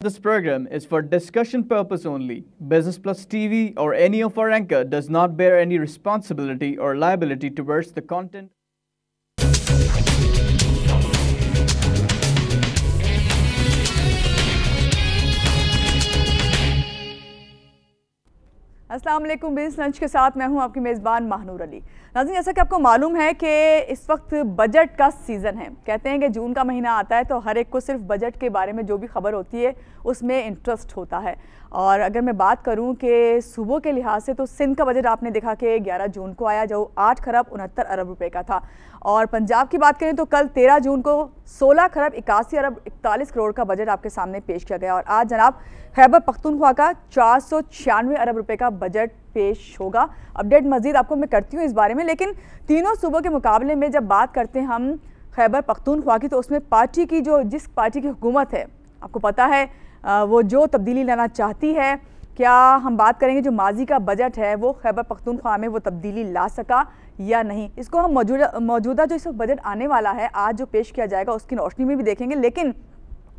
This program is for discussion purpose only. Business Plus TV or any of our anchor does not bear any responsibility or liability towards the content. अस्सलाम वालेकुम। Business lunch के साथ मैं हूं आपकी मेज़बान महानूर अली। नाज़रीन, जैसा कि आपको मालूम है कि इस वक्त बजट का सीज़न है। कहते हैं कि जून का महीना आता है तो हर एक को सिर्फ बजट के बारे में जो भी खबर होती है उसमें इंटरेस्ट होता है। और अगर मैं बात करूं कि सूबों के लिहाज से तो सिंध का बजट आपने देखा कि 11 जून को आया, जो 8 खरब 69 अरब रुपए का था। और पंजाब की बात करें तो कल 13 जून को 16 खरब 81 अरब 41 करोड़ का बजट आपके सामने पेश किया गया। और आज जनाब खैबर पख्तूनख्वा का 496 अरब रुपए का बजट पेश होगा। अपडेट मजीद आपको मैं करती हूँ इस बारे में, लेकिन तीनों सूबों के मुकाबले में जब बात करते हैं हम खैबर पख्तूनख्वा की, तो उसमें पार्टी की जिस पार्टी की हुकूमत है, आपको पता है वो जो तब्दीली लाना चाहती है। क्या हम बात करेंगे जो माजी का बजट है वो खैबर पख्तूनख्वा में वो तब्दीली ला सका या नहीं, इसको हम मौजूदा जो इस वक्त बजट आने वाला है आज जो पेश किया जाएगा उसकी रोशनी में भी देखेंगे। लेकिन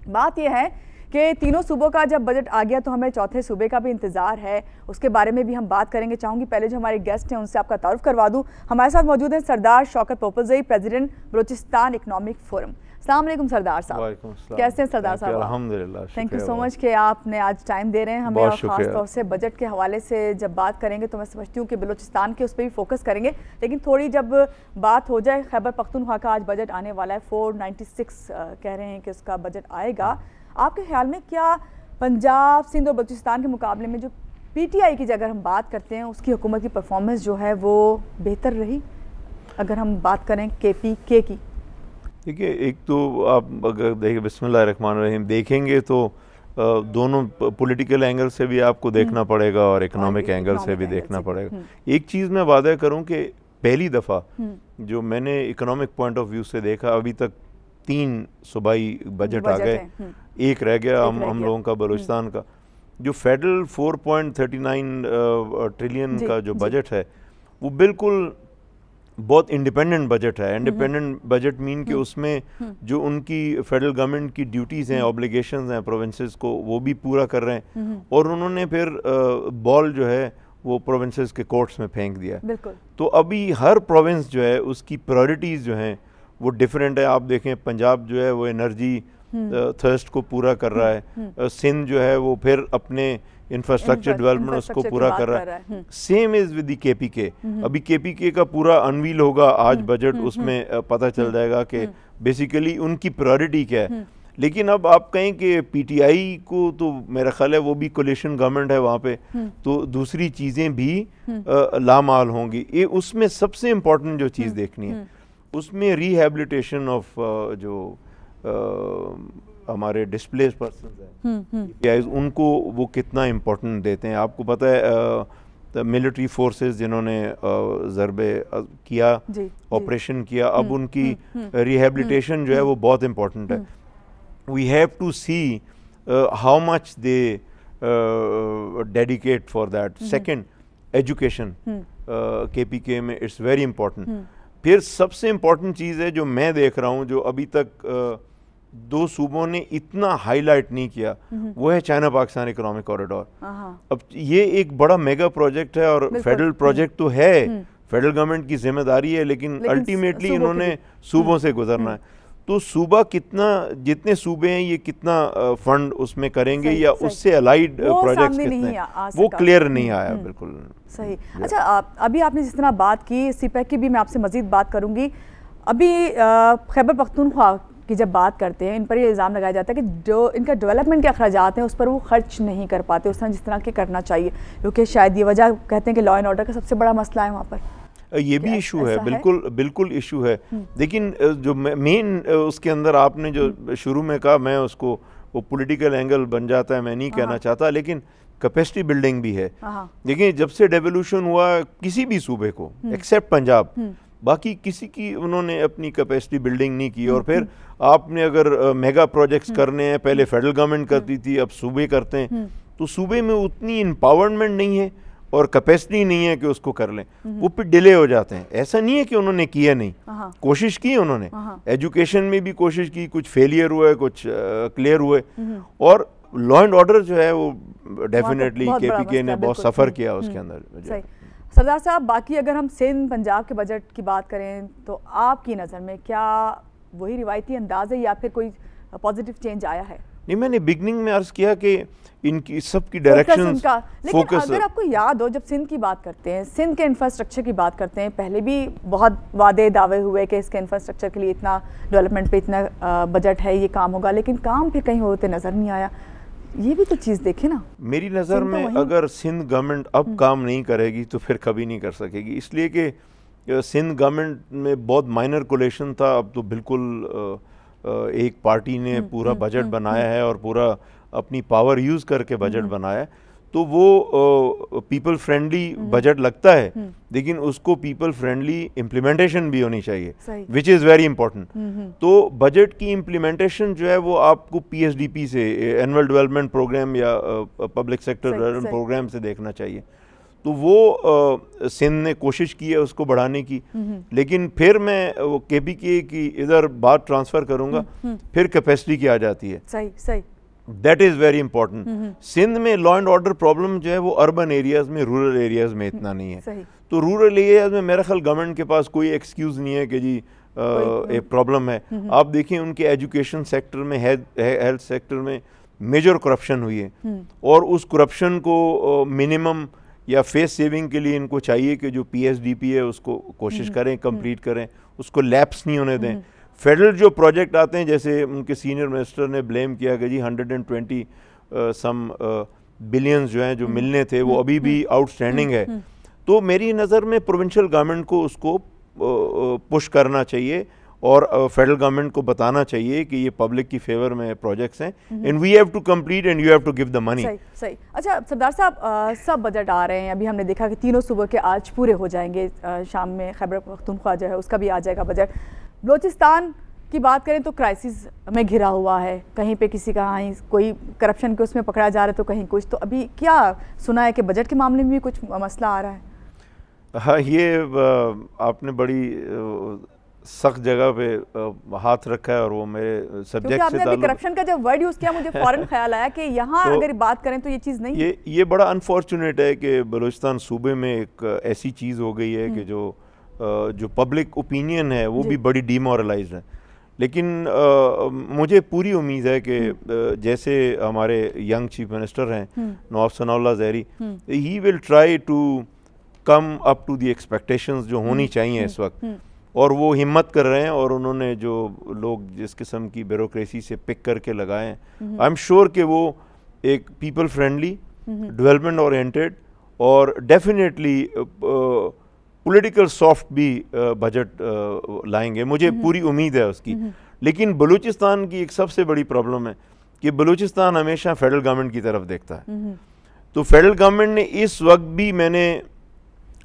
बात यह है कि तीनों सूबों का जब बजट आ गया तो हमें चौथे सूबे का भी इंतजार है, उसके बारे में भी हम बात करेंगे। चाहूँगी पहले जो हमारे गेस्ट हैं उनसे आपका तारुफ करवा दूँ। हमारे साथ मौजूद हैं Sardar Shaukat Popalzai, president Balochistan economic forum. अस्सलाम वालेकुम सरदार साहब, कैसे हैं सरदार साहब? अल्हम्दुलिल्लाह, थैंक यू सो मच कि आपने आज टाइम दे रहे हैं हमें। और ख़ास तौर से बजट के हवाले से जब बात करेंगे तो मैं समझती हूँ कि बलूचिस्तान के उस पर भी फोकस करेंगे, लेकिन थोड़ी जब बात हो जाए खैबर पख्तूनख्वा का आज बजट आने वाला है, 496 कह रहे हैं कि उसका बजट आएगा। आपके ख्याल में क्या पंजाब, सिंध और बलूचिस्तान के मुकाबले में जो PTI की अगर हम बात करते हैं उसकी हुकूमत की परफॉर्मेंस जो है वो बेहतर रही, अगर हम बात करें KPK की? देखिए, एक तो आप अगर देखिए बिस्मिल्लाहिर्रहमानिर्रहीम देखेंगे तो दोनों पॉलिटिकल एंगल से भी आपको देखना पड़ेगा और इकोनॉमिक एंगल से भी देखना पड़ेगा। एक चीज़ मैं वादा करूं कि पहली दफ़ा जो मैंने इकोनॉमिक पॉइंट ऑफ व्यू से देखा, अभी तक 3 सूबाई बजट आ गए, एक रह गया हम लोगों का बलूचिस्तान का। जो फेडरल 4.39 ट्रिलियन का जो बजट है वो बिल्कुल बहुत इंडिपेंडेंट बजट है। इंडिपेंडेंट बजट मीन कि उसमें जो उनकी फेडरल गवर्नमेंट की ड्यूटीज़ हैं, ऑब्लिगेशंस हैं प्रोविंसेस को, वो भी पूरा कर रहे हैं। और उन्होंने फिर बॉल जो है वो प्रोविंसेस के कोर्ट्स में फेंक दिया। तो अभी हर प्रोविंस जो है उसकी प्रायोरिटीज़ जो हैं वो डिफरेंट है। आप देखें पंजाब जो है वो एनर्जी थर्स्ट को पूरा कर रहा है, सिंध जो है वो फिर अपने इंफ्रास्ट्रक्चर डेवलपमेंट उसको पूरा कर रहा है। Same is with the KPK। अभी KPK का पूरा अनवील होगा आज बजट, उसमें पता चल जाएगा कि बेसिकली उनकी प्रायोरिटी क्या है। लेकिन अब आप कहें कि PTI को तो मेरा ख्याल है वो भी कोलिशन गवर्नमेंट है वहाँ पे, तो दूसरी चीज़ें भी लामाल होंगी। ये उसमें सबसे इम्पोर्टेंट जो चीज़ देखनी है उसमें रिहेबिलिटेशन ऑफ जो हमारे डिस्प्लेस पर्सन हैं उनको वो कितना इम्पोर्टेंट देते हैं। आपको पता है मिलिट्री फोर्सेस जिन्होंने ज़रबे किया, ऑपरेशन किया, अब उनकी रिहेबिलिटेशन जो है वो बहुत इम्पोर्टेंट है। We have to see how much they dedicate for that. Second, education KPK में इट्स वेरी इम्पोर्टेंट। फिर सबसे इम्पोर्टेंट चीज़ है जो मैं देख रहा हूँ जो अभी तक 2 सूबों ने इतना हाईलाइट नहीं किया, वो है चाइना पाकिस्तान इकोनॉमिक कॉरिडोर। अब ये एक बड़ा मेगा प्रोजेक्ट है और फेडरल प्रोजेक्ट तो है, फेडरल गवर्नमेंट की जिम्मेदारी है, लेकिन अल्टीमेटली इन्होंने सूबों से गुजरना है। तो सूबा कितना, जितने सूबे हैं ये कितना फंड उसमें करेंगे या उससे अलाइड प्रोजेक्ट्स कितने, वो क्लियर नहीं आया। बिल्कुल सही। अच्छा, अभी आपने जिस तरह बात की CPEC की भी मैं आपसे मजीद बात करूंगी। अभी खैबर पख्तूनख्वा की जब बात करते हैं, इन पर ये इल्ज़ाम लगाया जाता है कि जो इनका डेवलपमेंट के अखराजात हैं उस पर वो खर्च नहीं कर पाते उस तरह जिस तरह के करना चाहिए, क्योंकि शायद ये वजह कहते हैं कि लॉ एंड ऑर्डर का सबसे बड़ा मसला है वहाँ पर। ये भी इशू है, बिल्कुल इशू है। लेकिन जो मेन उसके अंदर आपने जो शुरू में कहा, मैं उसको वो पॉलिटिकल एंगल बन जाता है, मैं नहीं कहना चाहता, लेकिन कैपेसिटी बिल्डिंग भी है। देखिए, जब से डेवोल्यूशन हुआ किसी भी सूबे को एक्सेप्ट पंजाब, बाकी किसी की उन्होंने अपनी कैपेसिटी बिल्डिंग नहीं की। और फिर आपने अगर मेगा प्रोजेक्ट्स करने हैं, पहले फेडरल गवर्नमेंट करती थी, अब सूबे करते हैं, तो सूबे में उतनी एम्पावरमेंट नहीं है और कैपेसिटी नहीं है कि उसको कर लें, वो फिर डिले हो जाते हैं। ऐसा नहीं है कि उन्होंने किया नहीं, कोशिश की उन्होंने, एजुकेशन में भी कोशिश की, कुछ फेलियर हुए, कुछ क्लियर हुए। और लॉ एंड ऑर्डर जो है वो डेफिनेटली KPK ने बहुत सफ़र किया उसके अंदर। सही। सरदार साहब, बाकी अगर हम सिंध पंजाब के बजट की बात करें तो आपकी नज़र में क्या वही रिवायती अंदाज है या फिर कोई पॉजिटिव चेंज आया है? नहीं, मैंने बिगनिंग में अर्ज किया कि इनकी सबकी डायरेक्शन फोकस। अगर आपको याद हो, जब सिंध की बात करते हैं, सिंध के इंफ्रास्ट्रक्चर की बात करते हैं, पहले भी बहुत वादे दावे हुए कि इसके इंफ्रास्ट्रक्चर के लिए इतना डेवलपमेंट पे इतना बजट है, ये काम होगा, लेकिन काम फिर कहीं होते नज़र नहीं आया। ये भी तो चीज़ देखे ना। मेरी नज़र में अगर सिंध गवर्नमेंट अब काम नहीं करेगी तो फिर कभी नहीं कर सकेगी, इसलिए कि सिंध गवर्नमेंट में बहुत माइनर कोलेशन था। अब तो बिल्कुल एक पार्टी ने पूरा बजट बनाया है और पूरा अपनी पावर यूज़ करके बजट बनाया है, तो वो पीपल फ्रेंडली बजट लगता है, लेकिन उसको पीपल फ्रेंडली इम्प्लीमेंटेशन भी होनी चाहिए, विच इज़ वेरी इंपॉर्टेंट। तो बजट की इम्प्लीमेंटेशन जो है वो आपको PSDP से, एनुअल डेवलपमेंट प्रोग्राम या पब्लिक सेक्टर डेवलपमेंट प्रोग्राम से देखना चाहिए। तो वो सिंध ने कोशिश की है उसको बढ़ाने की, लेकिन फिर मैं वो KPK की इधर बात ट्रांसफ़र करूँगा, फिर कैपेसिटी की आ जाती है। सही सही, that is very important. Sindh में लॉ एंड ऑर्डर प्रॉब्लम जो है वो अर्बन एरियाज़ में, रूरल एरियाज़ में इतना नहीं है। तो रूरल एरियाज़ में मेरा ख्याल गवर्नमेंट के पास कोई एक्सक्यूज़ नहीं है कि जी एक प्रॉब्लम है। आप देखिए उनके एजुकेशन सेक्टर में, हेल्थ सेक्टर में मेजर करप्शन हुई है, और उस करप्शन को मिनिमम या फेस सेविंग के लिए इनको चाहिए कि जो PSDP है उसको कोशिश करें, कंप्लीट करें, उसको लैप्स नहीं होने दें। फेडरल जो प्रोजेक्ट आते हैं, जैसे उनके सीनियर मिनिस्टर ने ब्लेम किया कि जी 120 सम बिलियंस जो हैं जो मिलने थे वो अभी भी आउटस्टैंडिंग है। तो मेरी नज़र में प्रोविंशियल गवर्नमेंट को उसको पुश करना चाहिए और फेडरल गवर्नमेंट को बताना चाहिए कि ये पब्लिक की फेवर में प्रोजेक्ट्स हैं, and we have to complete and you have to give the money. सही सही। अच्छा सरदार साहब, सब बजट आ रहे हैं, अभी हमने देखा कि तीनों सूबों के आज पूरे हो जाएंगे, शाम में खैबर पख्तूनख्वा जो है उसका भी आ जाएगा बजट। बलोचिस्तान की बात करें तो क्राइसिस में घिरा हुआ है, कहीं पे किसी का कोई करप्शन के उसमें पकड़ा जा रहा है तो कहीं कुछ। तो अभी क्या सुना है कि बजट के मामले में भी कुछ मसला आ रहा है? हाँ, ये आपने बड़ी सख्त जगह पे हाथ रखा है और वो मेरे सब्जेक्ट से ताल्लुक। करप्शन का जब वर्ड यूज़ किया मुझे फौरन ख्याल आया कि यहाँ तो अगर बात करें तो ये चीज़ नहीं है। ये बड़ा अनफॉर्चुनेट है कि बलूचिस्तान सूबे में एक ऐसी चीज़ हो गई है कि जो पब्लिक ओपिनियन है वो भी बड़ी डीमोरलाइज है। लेकिन मुझे पूरी उम्मीद है कि जैसे हमारे यंग चीफ मिनिस्टर हैं Nawab Sanaullah Zehri, he will try to come up to the expectations जो होनी चाहिए इस वक्त, और वो हिम्मत कर रहे हैं, और उन्होंने जो लोग जिस किस्म की ब्यूरोक्रेसी से पिक करके लगाए हैं, आई एम श्योर कि वो एक पीपल फ्रेंडली, डेवलपमेंट ओरिएंटेड और डेफिनेटली पॉलिटिकल सॉफ्ट भी बजट लाएंगे, मुझे पूरी उम्मीद है उसकी। लेकिन बलूचिस्तान की एक सबसे बड़ी प्रॉब्लम है कि बलूचिस्तान हमेशा फेडरल गवर्नमेंट की तरफ देखता है। तो फेडरल गवर्नमेंट ने इस वक्त भी, मैंने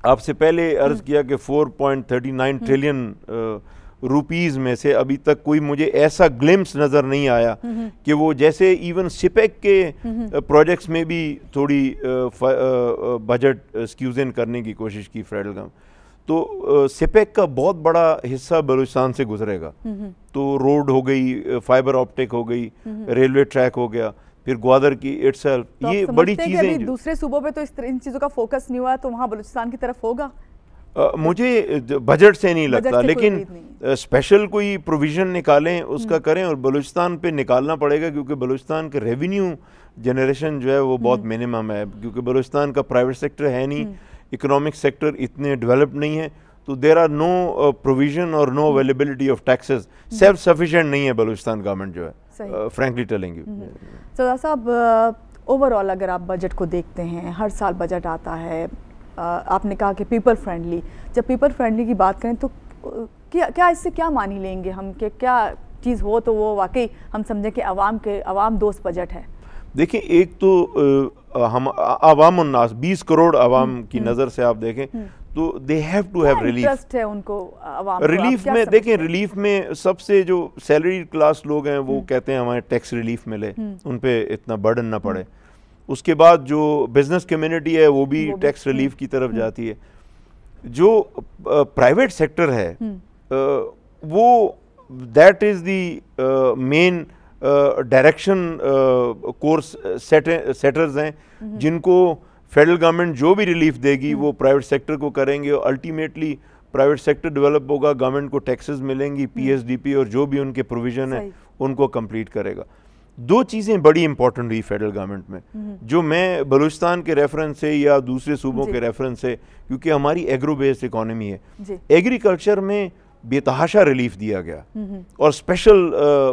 आपसे पहले अर्ज किया कि 4.39 ट्रिलियन रुपीस में से अभी तक कोई मुझे ऐसा ग्लिम्स नज़र नहीं आया कि वो, जैसे इवन सिपेक के प्रोजेक्ट्स में भी थोड़ी बजट स्क्यूजन करने की कोशिश की फेडरल गवर्नमेंट, तो सिपेक का बहुत बड़ा हिस्सा बलूचिस्तान से गुजरेगा। तो रोड हो गई, फाइबर ऑप्टिक हो गई, रेलवे ट्रैक हो गया, फिर ग्वादर की इटसेल्फ, तो ये बड़ी चीज़ें। दूसरे सूबों पे तो इन चीज़ों का फोकस नहीं हुआ, तो वहाँ बलूचिस्तान की तरफ होगा? मुझे बजट से नहीं लगता, लेकिन स्पेशल कोई प्रोविज़न निकालें उसका करें, और बलूचिस्तान पे निकालना पड़ेगा क्योंकि बलूचिस्तान के रेवेन्यू जनरेशन जो है वो बहुत मिनिमम है, क्योंकि बलूचिस्तान का प्राइवेट सेक्टर है नहीं, इकोनॉमिक सेक्टर इतने डेवलप नहीं है, तो देर आर नो प्रोविज़न और no availability of taxes, self sufficient नहीं है बलूचिस्तान गवर्नमेंट जो है, फ्रैंकली टेलिंग यू। सरदार साहब, ओवरऑल अगर आप बजट को देखते हैं, हर साल बजट आता है, आपने कहा कि पीपल फ्रेंडली, जब पीपल फ्रेंडली की बात करें तो क्या इससे क्या मानी लेंगे हम कि क्या चीज़ हो तो वो वाकई हम समझें कि अवाम दोस्त बजट है? देखिए, एक तो हम अवाम उन्नास 20 करोड़ अवाम की नज़र से आप देखें तो they have to have relief. Interest है उनको अवाम रिलीफ में, देखें रिलीफ में सबसे जो सैलरी क्लास लोग हैं वो कहते हैं हमारे टैक्स रिलीफ मिले, उन पे इतना बर्डन ना पड़े। उसके बाद जो बिजनेस कम्युनिटी है वो भी टैक्स रिलीफ की तरफ जाती है। जो प्राइवेट सेक्टर है वो that is the main direction course setters हैं जिनको फेडरल गवर्नमेंट जो भी रिलीफ देगी वो प्राइवेट सेक्टर को करेंगे और अल्टीमेटली प्राइवेट सेक्टर डेवलप होगा, गवर्नमेंट को टैक्सेस मिलेंगी, पीएसडीपी और जो भी उनके प्रोविजन है उनको कंप्लीट करेगा। दो चीज़ें बड़ी इंपॉर्टेंट हुई फेडरल गवर्नमेंट में जो मैं बलूचिस्तान के रेफरेंस से या दूसरे सूबों के रेफरेंस से, क्योंकि हमारी एग्रो बेस्ड इकोनॉमी है, एग्रीकल्चर में बेतहाशा रिलीफ दिया गया और स्पेशल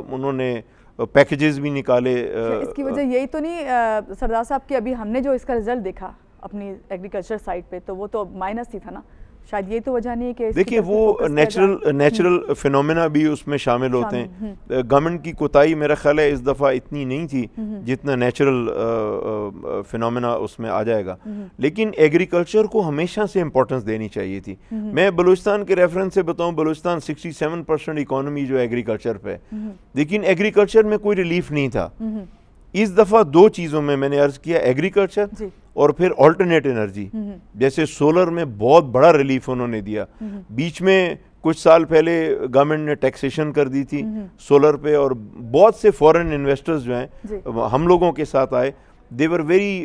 उन्होंने पैकेजेस भी निकाले। इसकी वजह यही तो नहीं सरदार साहब कि अभी हमने जो इसका रिजल्ट देखा अपनी एग्रीकल्चर साइड पे, तो वो तो माइनस ही था ना, शायद ये तो वजह नहीं है कि देखिए वो नेचुरल फिनोमेना भी उसमें शामिल होते हैं। गवर्नमेंट की कोताही मेरा ख्याल है इस दफ़ा इतनी नहीं थी जितना नेचुरल फिनोमेना उसमें आ जाएगा, लेकिन एग्रीकल्चर को हमेशा से इम्पोर्टेंस देनी चाहिए थी। मैं बलूचिस्तान के रेफरेंस से बताऊं, बलूचिस्तान 67% इकोनॉमी जो एग्रीकल्चर पे है, लेकिन एग्रीकल्चर में कोई रिलीफ नहीं था। इस दफ़ा दो चीज़ों में मैंने अर्ज किया, एग्रीकल्चर और फिर ऑल्टरनेट एनर्जी, जैसे सोलर में बहुत बड़ा रिलीफ उन्होंने दिया। बीच में कुछ साल पहले गवर्नमेंट ने टैक्सेशन कर दी थी सोलर पे और बहुत से फॉरेन इन्वेस्टर्स जो हैं हम लोगों के साथ आए, दे वर वेरी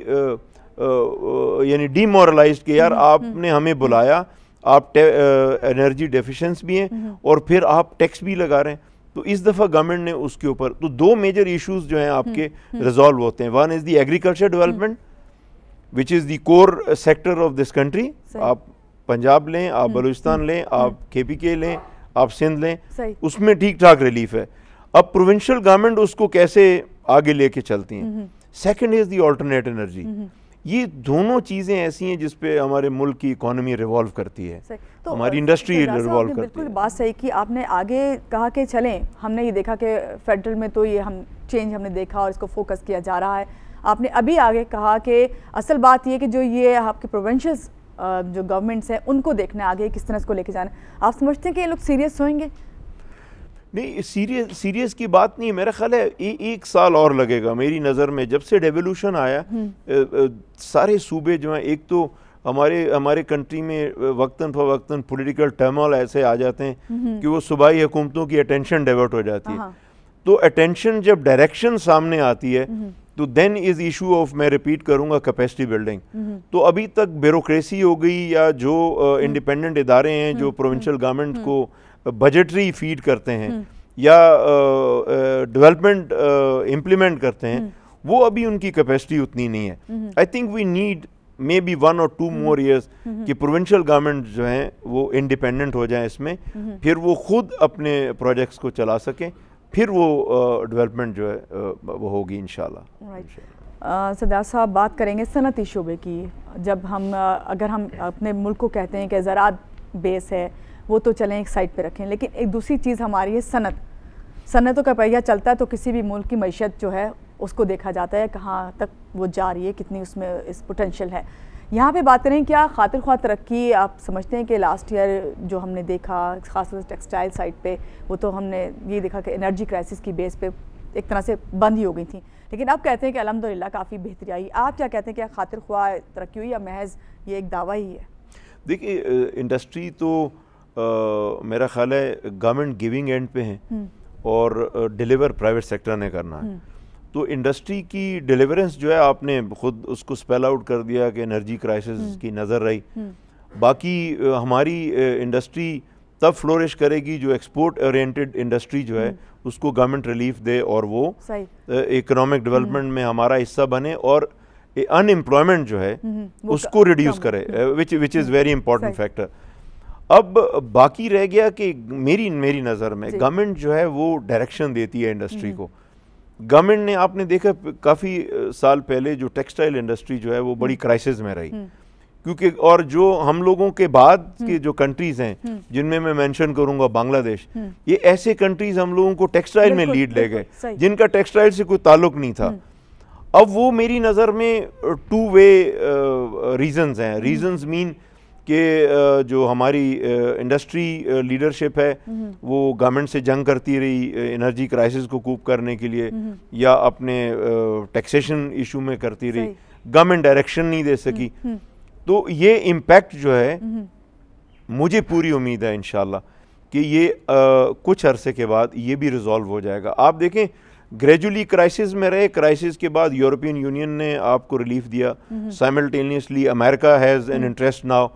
यानी डीमोरलाइज्ड कि यार आपने हमें बुलाया, आप एनर्जी डेफिशिएंस भी हैं और फिर आप टैक्स भी लगा रहे हैं। तो इस दफ़ा गवर्नमेंट ने उसके ऊपर तो दो मेजर इश्यूज जो हैं आपके रिजॉल्व होते हैं। One is the agriculture development which is the core sector of this country. आप पंजाब लें, आप बलूचिस्तान लें, आप KPK लें, आप सिंध लें, उसमें ठीक ठाक रिलीफ है। अब प्रोविंशियल गवर्नमेंट उसको कैसे आगे लेके चलती हैं। Second is the alternate energy. ये दोनों चीज़ें ऐसी हैं जिस पे हमारे मुल्क की इकोनॉमी रिवॉल्व करती है, तो हमारी इंडस्ट्री रिवॉल्व करती है। बिल्कुल बात सही कि आपने आगे कहा कि चलें, हमने ये देखा कि फेडरल में तो ये हम चेंज हमने देखा और इसको फोकस किया जा रहा है। आपने अभी आगे कहा कि असल बात ये कि जो ये आपके प्रोविंशियल जो गवर्नमेंट्स हैं उनको देखना आगे किस तरह इसको लेके जाना। आप समझते हैं कि ये लोग सीरियस होंगे? नहीं, सीरियस की बात नहीं, मेरा ख्याल है एक साल और लगेगा मेरी नज़र में। जब से डेवोल्यूशन आया सारे सूबे जो हैं, एक तो हमारे कंट्री में वक्तन फवक्तन पॉलिटिकल टर्मोइल ऐसे आ जाते हैं कि वो सूबाई हुकूमतों की अटेंशन डाइवर्ट हो जाती है। तो अटेंशन जब डायरेक्शन सामने आती है तो देन इज इशू ऑफ, मैं रिपीट करूंगा, कैपेसिटी बिल्डिंग। तो अभी तक ब्यूरोक्रेसी हो गई या जो इंडिपेंडेंट इदारे हैं जो प्रोविंशियल गवर्नमेंट को बजटरी फीड करते हैं या डेवलपमेंट इम्प्लीमेंट करते हैं, वो अभी उनकी कैपेसिटी उतनी नहीं है। I think we need maybe 1 or 2 more years कि प्रोविंशियल गवर्नमेंट जो हैं वो इंडिपेंडेंट हो जाए इसमें, फिर वो खुद अपने प्रोजेक्ट्स को चला सकें, फिर वो डेवलपमेंट जो है वो होगी इंशाल्लाह। सरदार साहब, बात करेंगे सनती शोबे की। जब हम अगर हम अपने मुल्क को कहते हैं कि ज़राअत बेस है, वो तो चलें एक साइड पे रखें, लेकिन एक दूसरी चीज़ हमारी है सनतों का पहिया चलता है तो किसी भी मुल्क की मईशत जो है उसको देखा जाता है कहाँ तक वो जा रही है, कितनी उसमें इस पोटेंशियल है। यहाँ पे बात करें क्या खातिर ख्वाह तरक्की आप समझते हैं कि लास्ट ईयर जो हमने देखा खासतौर से टेक्सटाइल साइड पे, वो तो हमने ये देखा कि एनर्जी क्राइसिस की बेस पे एक तरह से बंद ही हो गई थी, लेकिन अब कहते हैं कि अल्हम्दुलिल्लाह काफ़ी बेहतरी आई। आप क्या कहते हैं, क्या खातिर ख्वाह तरक्की हुई या महज ये एक दावा ही है? देखिए, इंडस्ट्री तो मेरा ख्याल है गवर्नमेंट गिविंग एंड पे है और डिलीवर प्राइवेट सेक्टर ने करना है। तो इंडस्ट्री की डिलीवरेंस जो है आपने खुद उसको स्पेल आउट कर दिया कि एनर्जी क्राइसिस की नज़र रही। बाकी हमारी इंडस्ट्री तब फ्लोरिश करेगी जो एक्सपोर्ट ओरिएंटेड इंडस्ट्री जो है उसको गवर्नमेंट रिलीफ दे और वो इकोनॉमिक डेवलपमेंट में हमारा हिस्सा बने और अनएम्प्लॉयमेंट जो है उसको रिड्यूस करे, which is very important factor. अब बाकी रह गया कि मेरी नज़र में गवर्नमेंट जो है वो डायरेक्शन देती है इंडस्ट्री को। गवर्नमेंट ने, आपने देखा काफ़ी साल पहले जो टेक्सटाइल इंडस्ट्री जो है वो बड़ी क्राइसिस में रही, क्योंकि और जो हम लोगों के बाद के जो कंट्रीज हैं जिनमें मैं मेंशन करूंगा बांग्लादेश, ये ऐसे कंट्रीज हम लोगों को टेक्सटाइल में लीड ले गए जिनका टेक्सटाइल से कोई ताल्लुक नहीं था। अब वो मेरी नज़र में 2 वे रीजंस हैं। रीजंस मीन कि जो हमारी इंडस्ट्री लीडरशिप है वो गवर्नमेंट से जंग करती रही एनर्जी क्राइसिस को कूप करने के लिए या अपने टैक्सेशन इशू में करती रही, गवर्नमेंट डायरेक्शन नहीं दे सकी। तो ये इम्पैक्ट जो है मुझे पूरी उम्मीद है इंशाल्लाह कि ये कुछ अरसे के बाद ये भी रिजॉल्व हो जाएगा। आप देखें ग्रेजुअली क्राइसिस में रहे, क्राइसिस के बाद यूरोपियन यूनियन ने आपको रिलीफ दिया, simultaneously America has an interest now,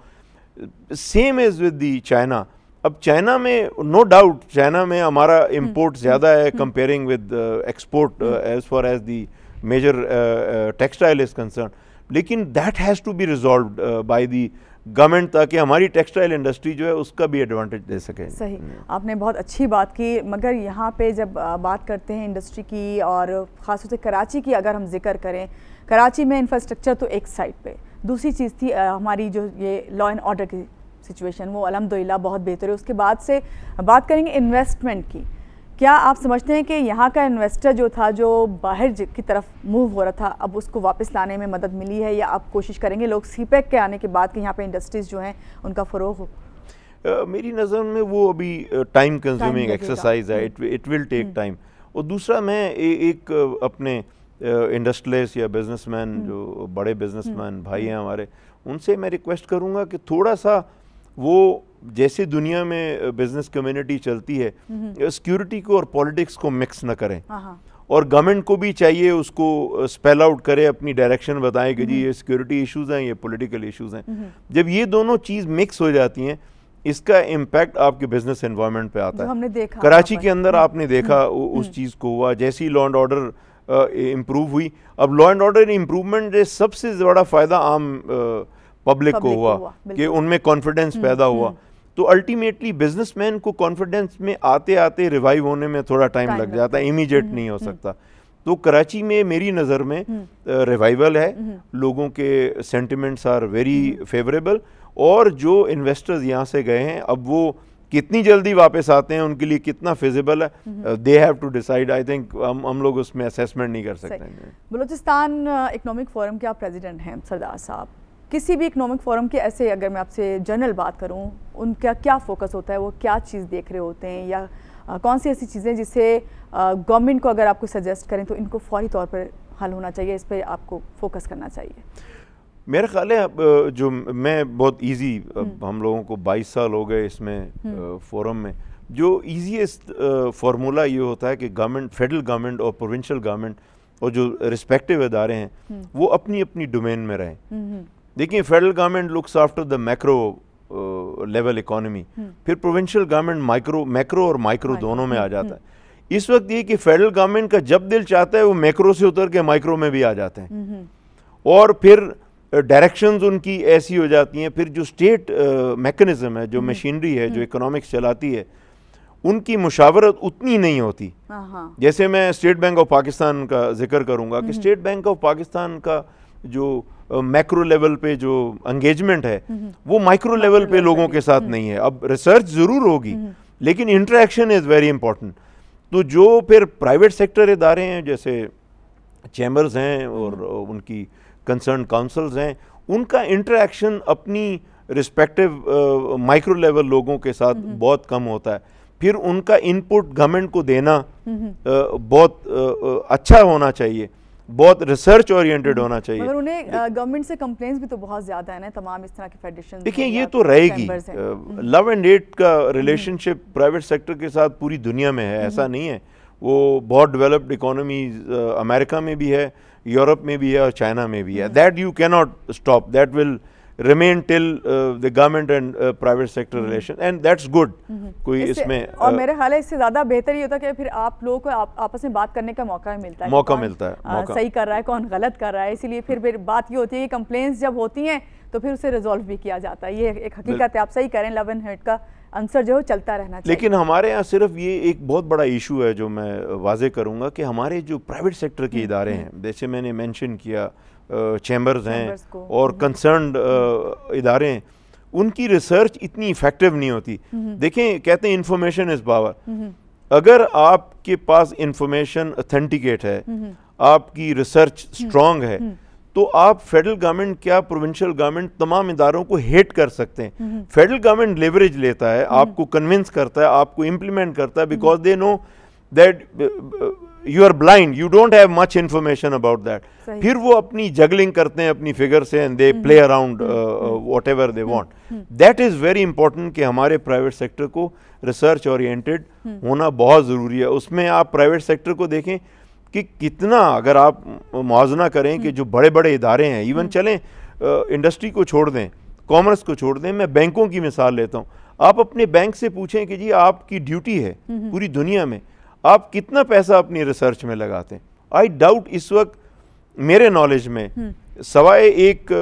same is with the China. अब चाइना में नो डाउट चाइना में हमारा इंपोर्ट ज़्यादा है comparing with export as far as the major textile is concern, लेकिन that has to be resolved by the government, ताकि हमारी textile industry जो है उसका भी एडवांटेज दे सके। सही, आपने बहुत अच्छी बात की, मगर यहाँ पे जब बात करते हैं इंडस्ट्री की और ख़ासतौर से कराची की अगर हम जिक्र करें, कराची में इंफ्रास्ट्रक्चर तो एक साइड पे, दूसरी चीज़ थी हमारी जो ये लॉ एंड ऑर्डर की सिचुएशन, वो अल्हम्दुलिल्लाह बहुत बेहतर है। उसके बाद से बात करेंगे इन्वेस्टमेंट की। क्या आप समझते हैं कि यहाँ का इन्वेस्टर जो था, जो बाहर की तरफ मूव हो रहा था, अब उसको वापस लाने में मदद मिली है, या आप कोशिश करेंगे लोग सीपेक के आने के बाद कि यहाँ पे इंडस्ट्रीज़ जो हैं उनका फ़रोग हो? मेरी नज़र में वो अभी टाइम कंज्यूमिंग एक्सरसाइज है, इट विल टेक टाइम। और दूसरा मैं एक अपने इंडस्ट्रियलिस्ट या बिजनेसमैन, जो बड़े बिजनेसमैन भाई हैं हमारे, उनसे मैं रिक्वेस्ट करूँगा कि थोड़ा सा वो जैसे दुनिया में बिजनेस कम्युनिटी चलती है, सिक्योरिटी को और पॉलिटिक्स को मिक्स न करें, और गवर्नमेंट को भी चाहिए उसको स्पेल आउट करे, अपनी डायरेक्शन बताएं कि जी ये सिक्योरिटी इश्यूज हैं, ये पॉलिटिकल इश्यूज हैं। जब ये दोनों चीज़ मिक्स हो जाती हैं, इसका इम्पैक्ट आपके बिजनेस एनवायरनमेंट पे आता है। हमने देखा कराची के अंदर आपने देखा उस चीज़ को हुआ, जैसे ही लॉ एंड ऑर्डर इम्प्रूव हुई। अब लॉ एंड ऑर्डर इम्प्रूवमेंट सबसे बड़ा फ़ायदा आम पब्लिक को हुआ कि उनमें कॉन्फिडेंस पैदा हुआ। तो अल्टीमेटली बिजनेसमैन को कॉन्फिडेंस में आते आते रिवाइव होने में थोड़ा टाइम लग जाता है, इमीडिएट नहीं हो सकता। तो कराची में मेरी नज़र में रिवाइवल है, लोगों के सेंटिमेंट्स आर वेरी फेवरेबल, और जो इन्वेस्टर्स यहाँ से गए हैं अब वो कितनी जल्दी वापस आते हैं, उनके लिए कितना फिजिबल है, they have to decide. I think हम लोग उसमें असेसमेंट नहीं कर सकते। बलूचिस्तान इकोनॉमिक फोरम के आप प्रेसिडेंट हैं सरदार साहब, किसी भी इकोनॉमिक फोरम के ऐसे अगर मैं आपसे जनरल बात करूं, उनका क्या फोकस होता है, वो क्या चीज़ देख रहे होते हैं, या कौन सी ऐसी चीज़ें जिससे गवर्नमेंट को अगर आपको सजेस्ट करें तो इनको फौरी तौर पर हल होना चाहिए, इस पर आपको फोकस करना चाहिए? मेरा ख्याल है जो मैं बहुत इजी, हम लोगों को 22 साल हो गए इसमें फोरम में, जो ईजीएस्ट फार्मूला ये होता है कि गवर्नमेंट, फेडरल गवर्नमेंट और प्रोविंशियल गवर्नमेंट और जो रिस्पेक्टिव इदारे हैं वो अपनी अपनी डोमेन में रहें। देखिए, federal government looks after the macro level economy, फिर प्रोविंशियल गवर्नमेंट मैक्रो और माइक्रो दोनों में आ जाता है। इस वक्त ये कि फेडरल गवर्नमेंट का जब दिल चाहता है वो मैक्रो से उतर के माइक्रो में भी आ जाते हैं, और फिर डायरेक्शंस उनकी ऐसी हो जाती हैं। फिर जो स्टेट मैकेनिज्म है, जो मशीनरी है, जो इकोनॉमिक्स चलाती है, उनकी मुशावरत उतनी नहीं होती। जैसे मैं स्टेट बैंक ऑफ पाकिस्तान का जिक्र करूंगा कि स्टेट बैंक ऑफ पाकिस्तान का जो मैक्रो लेवल पे जो एंगेजमेंट है वो माइक्रो लेवल पे लोगों के साथ नहीं है। अब रिसर्च ज़रूर होगी, लेकिन इंटरेक्शन इज़ वेरी इंपॉर्टेंट। तो जो फिर प्राइवेट सेक्टर इदारे हैं, जैसे चैम्बर्स हैं और उनकी कंसर्न काउंसिल्स हैं, उनका इंटरेक्शन अपनी रिस्पेक्टिव माइक्रो लेवल लोगों के साथ बहुत कम होता है। फिर उनका इनपुट गवर्नमेंट को देना बहुत अच्छा होना चाहिए, बहुत रिसर्च ओरिएंटेड होना चाहिए। मगर उन्हें गवर्नमेंट से कंप्लेंट्स भी तो बहुत ज़्यादा है ना, तमाम इस तरह की फेडरेशन। देखिए, ये तो रहेगी, लव एंड हेट का रिलेशनशिप प्राइवेट सेक्टर के साथ पूरी दुनिया में है, ऐसा नहीं है। वो बहुत डेवलप्ड इकोनॉमीज अमेरिका में भी है, यूरोप में भी है और चाइना में भी है। That you can not stop, that will remain till the government and private sector relation, and that's good। कोई इसमें और मेरे ख्याल है इससे ज़्यादा बेहतर ये होता है कि फिर आप लोगों को आपस में बात करने का मौका मिलता है, मौका मिलता है, सही कर रहा है, कौन गलत कर रहा है। इसीलिए फिर बात ये होती है कि कंप्लेंट्स जब होती हैं तो फिर उसे रिजॉल्व भी किया जाता है। ये एक हकीकत है, आप सही करें, लव एंड हेट का आंसर जो है चलता रहना चाहिए। लेकिन हमारे यहाँ सिर्फ ये एक बहुत बड़ा इशू है जो मैं वाजे करूँगा कि हमारे जो प्राइवेट सेक्टर के इदारे हैं, जैसे मैंने मेंशन किया चैम्बर्स हैं और कंसर्न्ड इदारे हैं, उनकी रिसर्च इतनी इफेक्टिव नहीं होती। देखें, कहते हैं इंफॉर्मेशन इज पावर। अगर आपके पास इंफॉर्मेशन ऑथेंटिकेट है, आपकी रिसर्च स्ट्रांग है, तो आप फेडरल गवर्नमेंट क्या प्रोविंशियल गवर्नमेंट तमाम इदारों को हेट कर सकते हैं। फेडरल गवर्नमेंट लेवरेज लेता है, आपको कन्विंस करता है, आपको इम्प्लीमेंट करता है, because they know that you are blind, you don't have much information about that. फिर वो अपनी जगलिंग करते हैं अपनी फिगर से, and they play around whatever they want. That is very important कि हमारे प्राइवेट सेक्टर को रिसर्च ओरिएंटेड होना बहुत ज़रूरी है। उसमें आप प्राइवेट सेक्टर को देखें, कि कितना, अगर आप मुआवजना करें कि जो बड़े बड़े इदारे हैं, इवन चलें इंडस्ट्री को छोड़ दें, कॉमर्स को छोड़ दें, मैं बैंकों की मिसाल लेता हूँ, आप अपने बैंक से पूछें कि जी आपकी ड्यूटी है पूरी दुनिया में, आप कितना पैसा अपनी रिसर्च में लगाते हैं। आई डाउट इस वक्त मेरे नॉलेज में सवाए एक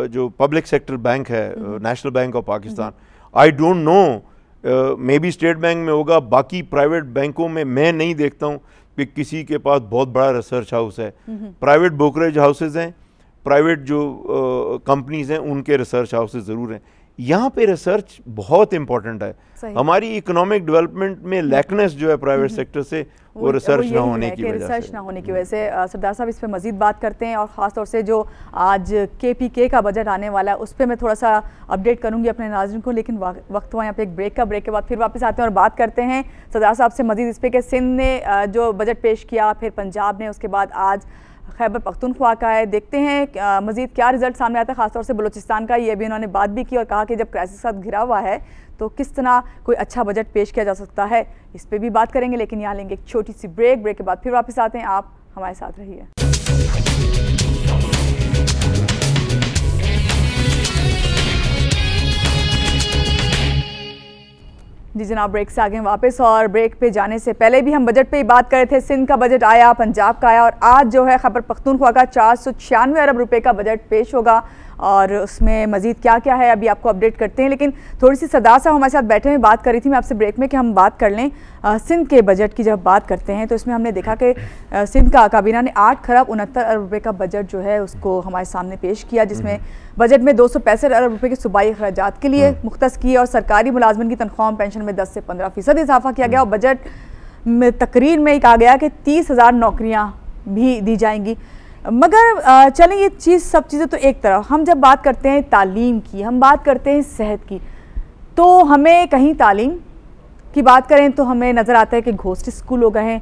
जो पब्लिक सेक्टर बैंक है, national bank of Pakistan, I don't know, may be state bank में होगा, बाकी प्राइवेट बैंकों में मैं नहीं देखता हूँ कि किसी के पास बहुत बड़ा रिसर्च हाउस है। प्राइवेट ब्रोकरेज हाउसेज हैं, प्राइवेट जो कंपनीज हैं उनके रिसर्च हाउसेज ज़रूर हैं। यहाँ पे रिसर्च बहुत इंपॉर्टेंट है। हमारी इकोनॉमिक डेवलपमेंट में लैकनेस जो है प्राइवेट सेक्टर से, वो रिसर्च ना होने की वजह से। रिसर्च ना होने की वजह से सरदार साहब इस पे मजीद बात करते हैं, और ख़ास तौर से जो आज KPK का बजट आने वाला है उस पर मैं थोड़ा सा अपडेट करूंगी अपने नाज़रीन को, लेकिन वक्त हुआ यहाँ पे एक ब्रेक का। ब्रेक के बाद फिर वापस आते हैं और बात करते हैं सरदार साहब से मजीद इस पर कि सिंध ने जो बजट पेश किया, फिर पंजाब ने, उसके बाद आज खैबर पख्तूनख्वा का है। देखते हैं मजीद क्या रिजल्ट सामने आता है, खासतौर से बलूचिस्तान का। ये भी उन्होंने बात भी की और कहा कि जब क्राइसिस के साथ घिरा हुआ है तो किस तरह कोई अच्छा बजट पेश किया जा सकता है, इस पे भी बात करेंगे। लेकिन यहाँ लेंगे एक छोटी सी ब्रेक। ब्रेक के बाद फिर वापस आते हैं, आप हमारे साथ रहिए। जी जनाब, ब्रेक से आगे वापस, और ब्रेक पे जाने से पहले भी हम बजट पे ही बात कर रहे थे। सिंध का बजट आया, पंजाब का आया, और आज जो है खैबर पख्तूनख्वा का 496 अरब रुपए का बजट पेश होगा, और उसमें मजीद क्या क्या है अभी आपको अपडेट करते हैं। लेकिन थोड़ी सी सरदार साहब हमारे साथ बैठे हुए बात कर रही थी मैं आपसे ब्रेक में कि हम बात कर लें सिंध के बजट की। जब बात करते हैं तो इसमें हमने देखा कि सिंध का काबीना ने 8 खरब 69 अरब रुपए का बजट जो है उसको हमारे सामने पेश किया, जिसमें बजट में 265 अरब रुपए के सूबाई अखराजात के लिए मुख्तस किए, और सरकारी मुलाजमिन की तनख्वाह में पेंशन में 10 से 15% इजाफा किया गया। और बजट में तकरीर में कहा गया कि 30,000 नौकरियाँ भी दी जाएंगी। मगर चलें, ये सब चीज़ें तो एक तरफ, हम जब बात करते हैं तालीम की, हम बात करते हैं सेहत की, तो हमें कहीं तालीम की बात करें तो हमें नज़र आता है कि घोस्ट स्कूल हो गए हैं।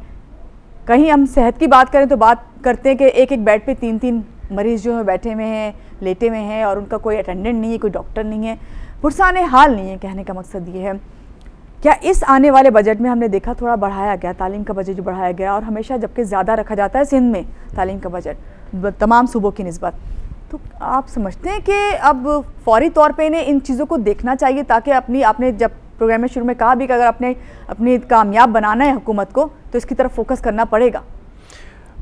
कहीं हम सेहत की बात करें तो बात करते हैं कि एक एक बेड पे 3-3 मरीज़ जो है बैठे हुए हैं, लेटे हुए हैं, और उनका कोई अटेंडेंट नहीं है, कोई डॉक्टर नहीं है, पुरसाने हाल नहीं है। कहने का मकसद ये है, क्या इस आने वाले बजट में हमने देखा थोड़ा बढ़ाया गया तालीम का बजट, जो बढ़ाया गया, और हमेशा जबकि ज़्यादा रखा जाता है सिंध में तालीम का बजट तमाम सूबों की निस्बत, तो आप समझते हैं कि अब फौरी तौर पे इन्हें इन चीज़ों को देखना चाहिए, ताकि आपने जब प्रोग्राम में शुरू में कहा भी कि अगर अपनी कामयाब बनाना है हुकूमत को तो इसकी तरफ फोकस करना पड़ेगा।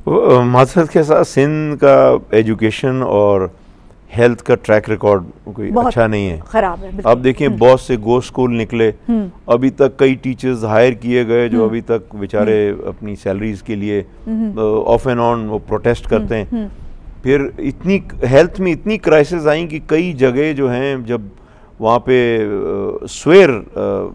माजरत के साथ सिंध का एजुकेशन और हेल्थ का ट्रैक रिकॉर्ड कोई अच्छा नहीं है, खराब है। आप देखें बहुत से गोश्त स्कूल निकले, अभी तक कई टीचर्स हायर किए गए जो अभी तक बेचारे अपनी सैलरीज के लिए ऑफ एंड ऑन वो प्रोटेस्ट करते हैं। फिर इतनी हेल्थ में इतनी क्राइसिस आई कि कई जगह जो हैं जब वहाँ पे स्वेयर